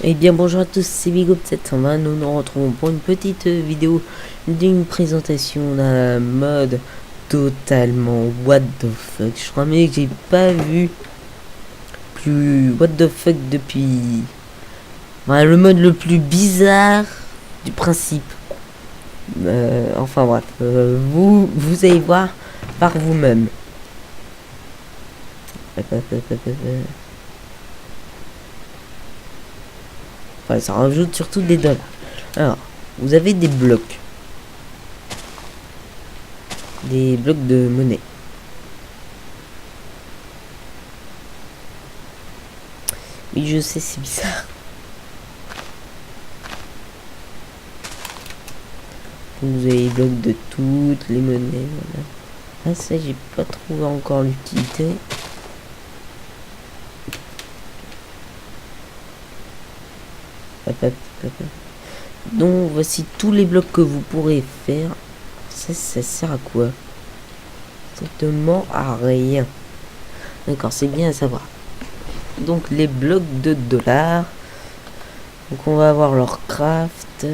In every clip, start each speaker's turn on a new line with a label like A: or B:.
A: Eh bien bonjour à tous, c'est Bigob720, nous nous retrouvons pour une petite vidéo d'une présentation d'un mode totalement what the fuck. Je crois mais que j'ai pas vu plus what the fuck depuis... Enfin, le mode le plus bizarre du principe. Enfin bref, vous allez voir par vous-même. Enfin, ça rajoute surtout des dollars. Alors, vous avez des blocs. Des blocs de monnaie. Oui, je sais, c'est bizarre. Vous avez les blocs de toutes les monnaies. Voilà. Ah, ça, j'ai pas trouvé encore l'utilité. Donc, voici tous les blocs que vous pourrez faire. Ça sert à quoi? Exactement à rien. D'accord, c'est bien à savoir. Donc, les blocs de dollars. Donc, on va avoir leur craft.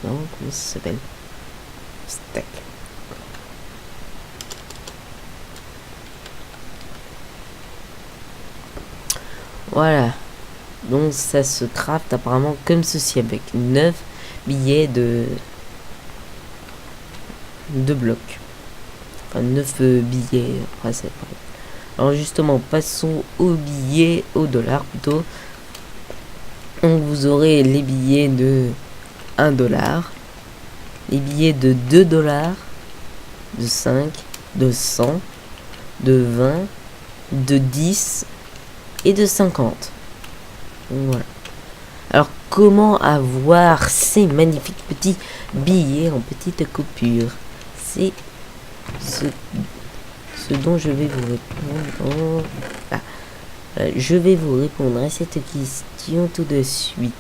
A: Non, comment ça s'appelle? Stack. Voilà. Donc ça se craft apparemment comme ceci avec 9 billets de blocs. Enfin 9 billets. Après c'est pareil. Alors justement, passons aux billets, aux dollars plutôt. Donc vous aurez les billets de 1 dollar, les billets de 2 dollars, de 5, de 100, de 20, de 10 et de 50. Donc, voilà. Alors comment avoir ces magnifiques petits billets en petites coupures? C'est ce dont je vais vous répondre. Je vais vous répondre à cette question tout de suite.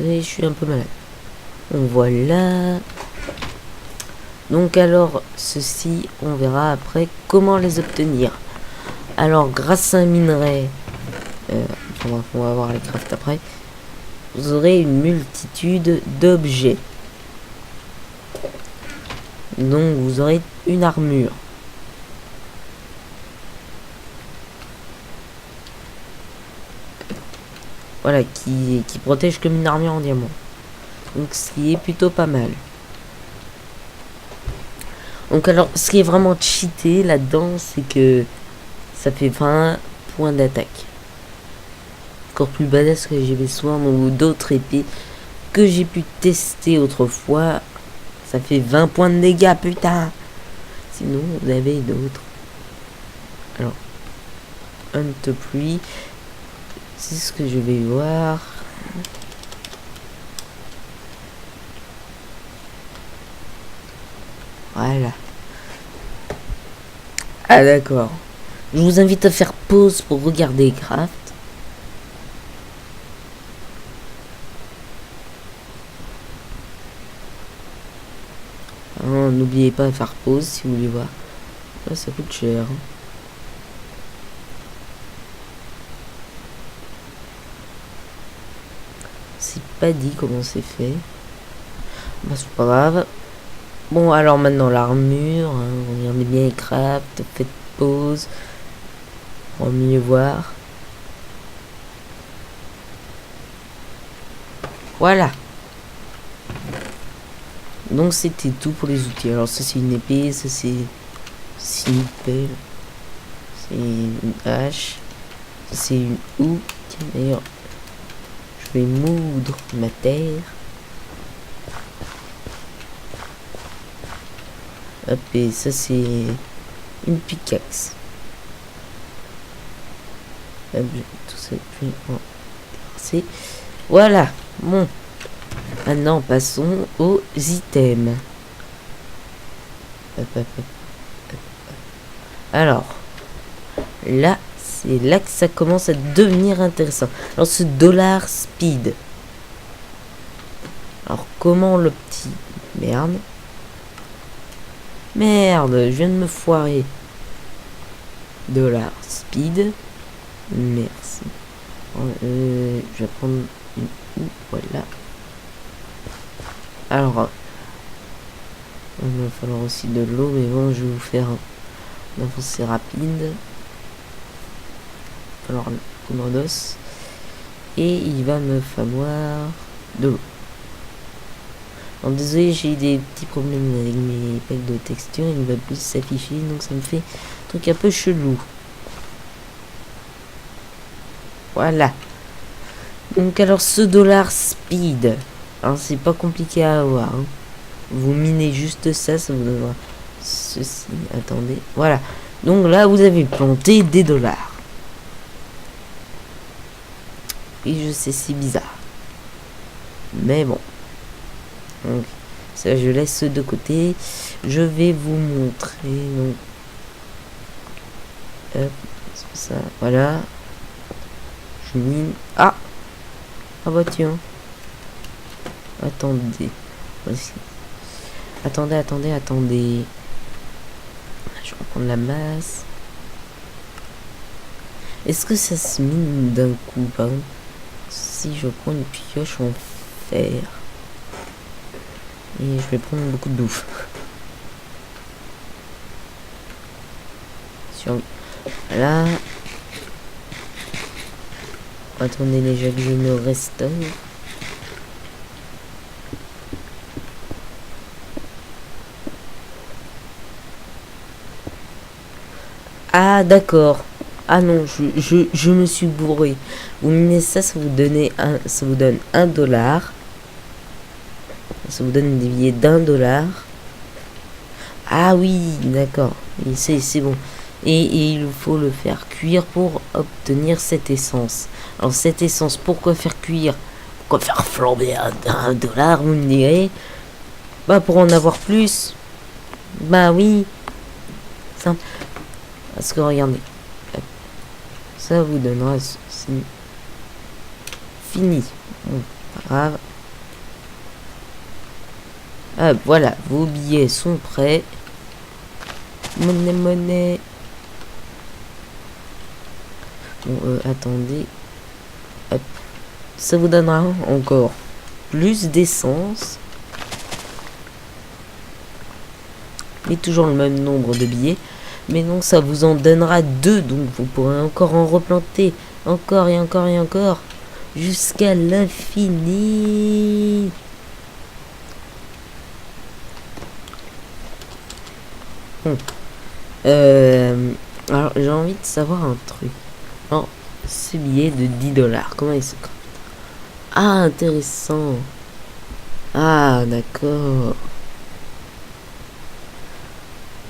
A: Et je suis un peu malade. Donc voilà. Donc alors, ceci, on verra après comment les obtenir. Alors, grâce à un minerai, on va voir les crafts après, vous aurez une multitude d'objets. Donc, vous aurez une armure. Voilà, qui protège comme une armure en diamant. Donc, ce qui est plutôt pas mal. Donc alors, ce qui est vraiment cheaté là-dedans, c'est que ça fait 20 points d'attaque. Encore plus badass que j'ai Swarm ou d'autres épées que j'ai pu tester autrefois. Ça fait 20 points de dégâts, putain. Sinon, vous avez d'autres. Alors, Hunt Pluie, c'est ce que je vais voir. Voilà. Ah d'accord. Je vous invite à faire pause pour regarder Craft. N'oubliez pas de faire pause si vous voulez voir. Là, ça coûte cher. C'est pas dit comment c'est fait. Bah, c'est pas grave. Bon, alors maintenant l'armure. Regardez bien les crafts. Faites pause. Pour mieux voir. Voilà. Donc c'était tout pour les outils. Alors ça c'est une épée, ça c'est une pelle, c'est une hache, ça c'est une houe. D'ailleurs, je vais moudre ma terre. Hop, et ça c'est une pickaxe. Hop, tout ça puis c'est voilà. Bon. Maintenant, passons aux items. Alors, là, c'est là que ça commence à devenir intéressant. Alors, ce dollar speed. Alors, comment le petit... Merde. Merde, je viens de me foirer. Dollar speed. Merci. Je vais prendre une. Voilà. Alors, il va falloir aussi de l'eau, mais bon, je vais vous faire un avancée rapide. Alors, poudre d'os. Et il va me falloir de l'eau. Alors, désolé, j'ai des petits problèmes avec mes packs de texture. Il ne va plus s'afficher, donc ça me fait un truc un peu chelou. Voilà. Donc, alors, ce dollar speed. Alors, c'est pas compliqué à avoir. Hein. Vous minez juste ça, ça vous donnera ceci. Attendez. Voilà. Donc là, vous avez planté des dollars. Et je sais, c'est bizarre. Mais bon. Donc, ça, je laisse de côté. Je vais vous montrer. Donc, hop, ça, voilà. Je mine. Ah! Ah bah tiens. Attendez. Voici. Attendez. Je vais prendre la masse. Est-ce que ça se mine d'un coup, par exemple? Si je prends une pioche en fer. Et je vais prendre beaucoup de bouffe. Voilà. Attendez déjà que je me restaure. Ah d'accord. Ah non, je me suis bourré. Vous minez ça, ça vous donne $1. Ça vous donne des billets d'$1. Ah oui, d'accord. C'est bon. Et il faut le faire cuire pour obtenir cette essence. Alors cette essence, pourquoi faire cuire? Pourquoi faire flamber $1, vous me direz? Bah pour en avoir plus. Bah oui. Simple. Parce que regardez. Ça vous donnera... C'est fini. Bon, pas grave. Ah, voilà, vos billets sont prêts. Monnaie. Bon, attendez. Hop. Ça vous donnera encore plus d'essence. Mais toujours le même nombre de billets. Mais non, ça vous en donnera 2. Donc vous pourrez encore en replanter. Encore et encore. Jusqu'à l'infini. Bon. Alors j'ai envie de savoir un truc. Alors, ce billet de $10, comment il se compte? Ah, intéressant. Ah, d'accord.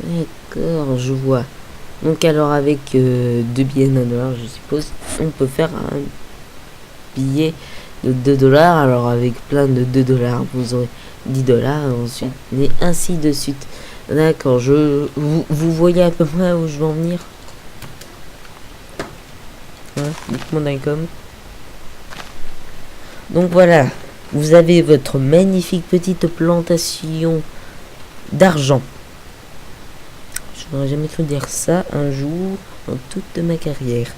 A: D'accord, je vois. Donc alors avec 2 billets d'$1, je suppose, on peut faire un billet de $2. Alors avec plein de $2, vous aurez $10 et ensuite, et ainsi de suite. D'accord, vous voyez à peu près où je veux en venir? Hein, dites-moi d'accord. Donc voilà, vous avez votre magnifique petite plantation d'argent. Je n'aurais jamais cru dire ça un jour dans toute ma carrière.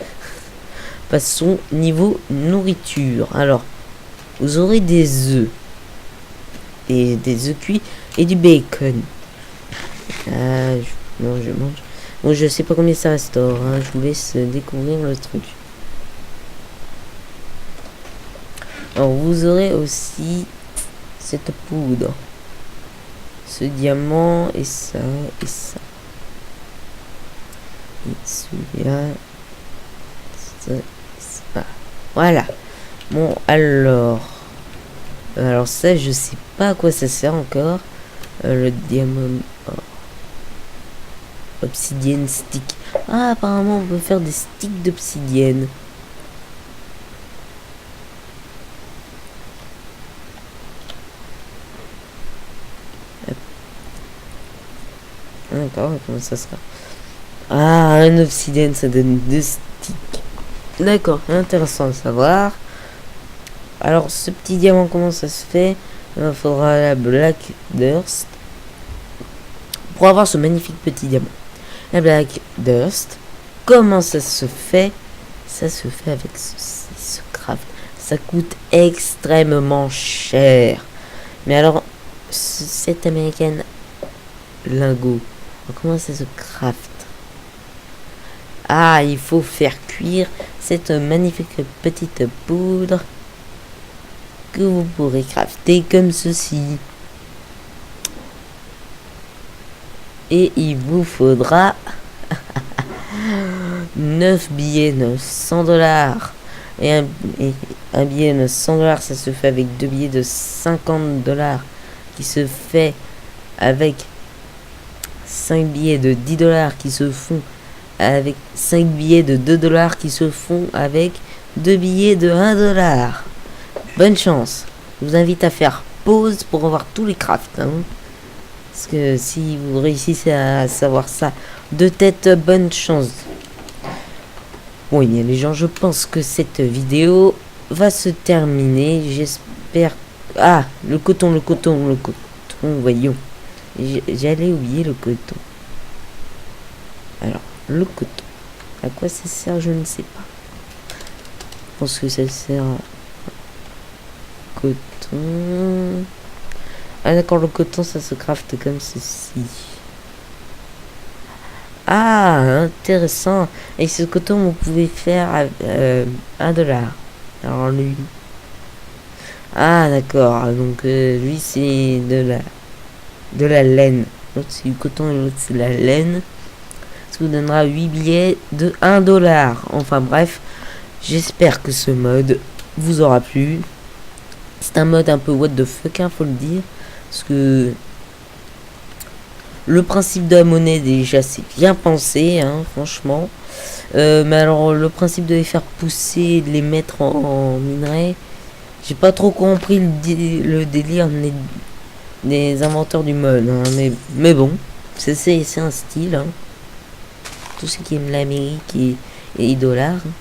A: Passons niveau nourriture. Alors, vous aurez des œufs. Et des œufs cuits et du bacon. Ah, non, je mange. Bon, je sais pas combien ça restaure. Hein. Je vous laisse découvrir le truc. Alors, vous aurez aussi cette poudre. Ce diamant et ça et ça. Et celui-là. Ça et ça. Voilà. Bon, alors ça, je sais pas à quoi ça sert encore. Le diamant. Oh. Obsidienne stick. Ah, apparemment, on peut faire des sticks d'obsidienne. D'accord, comment ça sera? Ah, un obsidienne, ça donne 2 sticks. D'accord, intéressant à savoir. Alors, ce petit diamant, comment ça se fait? Il faudra la Black Durst. pour avoir ce magnifique petit diamant. La Black Dust, comment ça se fait? Ça se fait avec ceci, ce craft. Ça coûte extrêmement cher. Mais alors, cette américaine lingot, comment ça se craft? Ah, il faut faire cuire cette magnifique petite poudre que vous pourrez crafter comme ceci. Et il vous faudra 9 billets, 900 $. Et un billet de 900 $, ça se fait avec 2 billets de 50 $, qui se fait avec 5 billets de 10 $, qui se font avec 5 billets de 2 $, qui se font avec 2 billets de 1 $. Bonne chance. Je vous invite à faire pause pour voir tous les crafts. Hein. Parce que si vous réussissez à savoir ça de tête, bonne chance. Bon, bien les gens, je pense que cette vidéo va se terminer. J'espère... Ah, le coton. Voyons. J'allais oublier le coton. Alors, le coton. À quoi ça sert, je ne sais pas. Je pense que ça sert à... Coton... Ah d'accord, le coton, ça se crafte comme ceci. Ah, intéressant. Et ce coton, vous pouvez faire 1 $. Alors lui... Ah d'accord, donc lui c'est de la laine. L'autre c'est du coton et l'autre c'est de la laine. Ça vous donnera 8 billets de 1 $. Enfin bref, j'espère que ce mode vous aura plu. C'est un mode un peu what the fuck, hein, faut le dire. Parce que le principe de la monnaie déjà c'est bien pensé, hein, franchement. Mais alors le principe de les faire pousser et de les mettre en minerai, j'ai pas trop compris le délire des inventeurs du mode. Hein, mais bon, c'est un style. Hein. Tout ce qui aime l'Amérique et les dollars. Hein.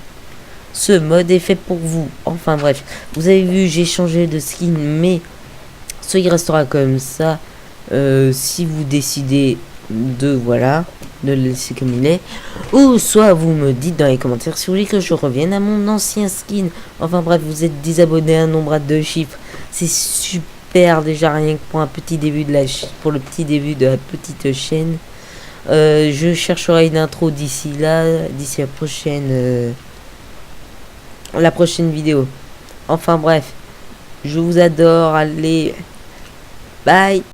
A: Ce mode est fait pour vous. Enfin bref, vous avez vu, j'ai changé de skin, mais ce il restera comme ça. Si vous décidez de le laisser comme il est, ou soit vous me dites dans les commentaires si vous voulez que je revienne à mon ancien skin. Enfin bref, vous êtes désabonné à un nombre à 2 chiffres, c'est super déjà, rien que pour un petit début de pour le petit début de la petite chaîne. Je chercherai une intro d'ici la prochaine vidéo. Enfin bref, je vous adore, allez, bye.